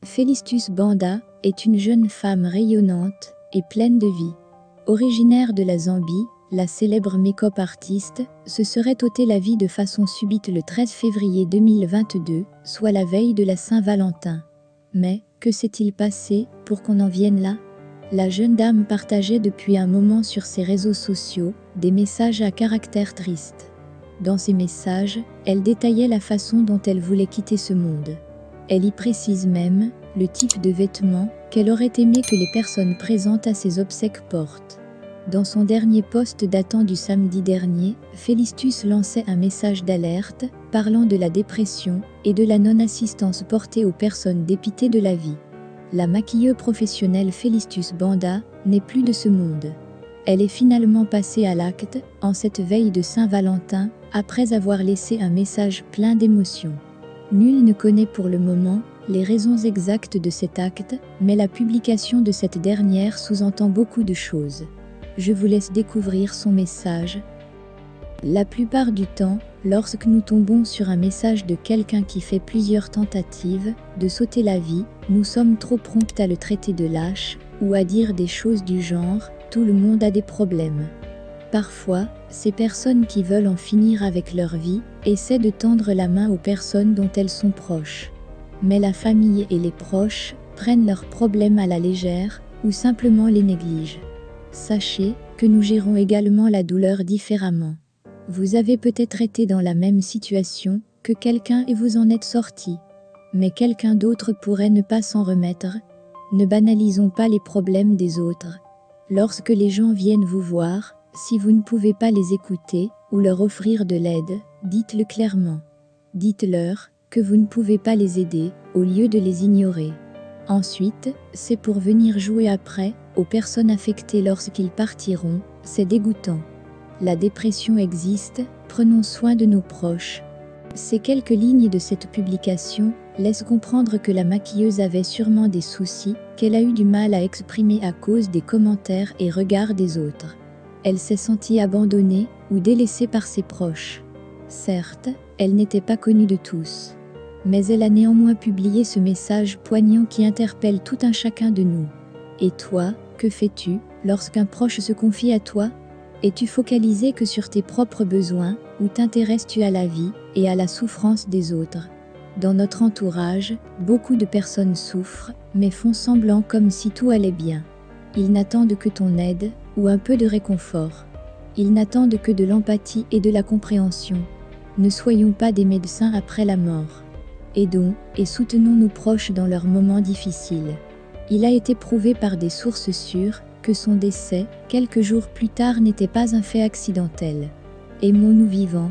Félistus Banda est une jeune femme rayonnante et pleine de vie. Originaire de la Zambie, la célèbre make-up artiste se serait ôté la vie de façon subite le 13 février 2022, soit la veille de la Saint-Valentin. Mais, que s'est-il passé pour qu'on en vienne là? La jeune dame partageait depuis un moment sur ses réseaux sociaux des messages à caractère triste. Dans ces messages, elle détaillait la façon dont elle voulait quitter ce monde. Elle y précise même le type de vêtements qu'elle aurait aimé que les personnes présentes à ses obsèques portent. Dans son dernier post datant du samedi dernier, Félistus lançait un message d'alerte parlant de la dépression et de la non-assistance portée aux personnes dépitées de la vie. La maquilleuse professionnelle Félistus Banda n'est plus de ce monde. Elle est finalement passée à l'acte en cette veille de Saint-Valentin après avoir laissé un message plein d'émotions. Nul ne connaît pour le moment les raisons exactes de cet acte, mais la publication de cette dernière sous-entend beaucoup de choses. Je vous laisse découvrir son message. La plupart du temps, lorsque nous tombons sur un message de quelqu'un qui fait plusieurs tentatives de s'ôter la vie, nous sommes trop prompts à le traiter de lâche ou à dire des choses du genre « tout le monde a des problèmes ». Parfois, ces personnes qui veulent en finir avec leur vie essaient de tendre la main aux personnes dont elles sont proches. Mais la famille et les proches prennent leurs problèmes à la légère ou simplement les négligent. Sachez que nous gérons également la douleur différemment. Vous avez peut-être été dans la même situation que quelqu'un et vous en êtes sorti. Mais quelqu'un d'autre pourrait ne pas s'en remettre. Ne banalisons pas les problèmes des autres. Lorsque les gens viennent vous voir, si vous ne pouvez pas les écouter ou leur offrir de l'aide, dites-le clairement. Dites-leur que vous ne pouvez pas les aider au lieu de les ignorer. Ensuite, c'est pour venir jouer après aux personnes affectées lorsqu'ils partiront, c'est dégoûtant. La dépression existe, prenons soin de nos proches. Ces quelques lignes de cette publication laissent comprendre que la maquilleuse avait sûrement des soucis qu'elle a eu du mal à exprimer à cause des commentaires et regards des autres. Elle s'est sentie abandonnée ou délaissée par ses proches. Certes, elle n'était pas connue de tous. Mais elle a néanmoins publié ce message poignant qui interpelle tout un chacun de nous. Et toi, que fais-tu lorsqu'un proche se confie à toi? Es-tu focalisé que sur tes propres besoins ou t'intéresses-tu à la vie et à la souffrance des autres? Dans notre entourage, beaucoup de personnes souffrent, mais font semblant comme si tout allait bien. Ils n'attendent que ton aide ou un peu de réconfort. Ils n'attendent que de l'empathie et de la compréhension. Ne soyons pas des médecins après la mort. Aidons et soutenons nos proches dans leurs moments difficiles. Il a été prouvé par des sources sûres que son décès, quelques jours plus tard, n'était pas un fait accidentel. Aimons-nous vivants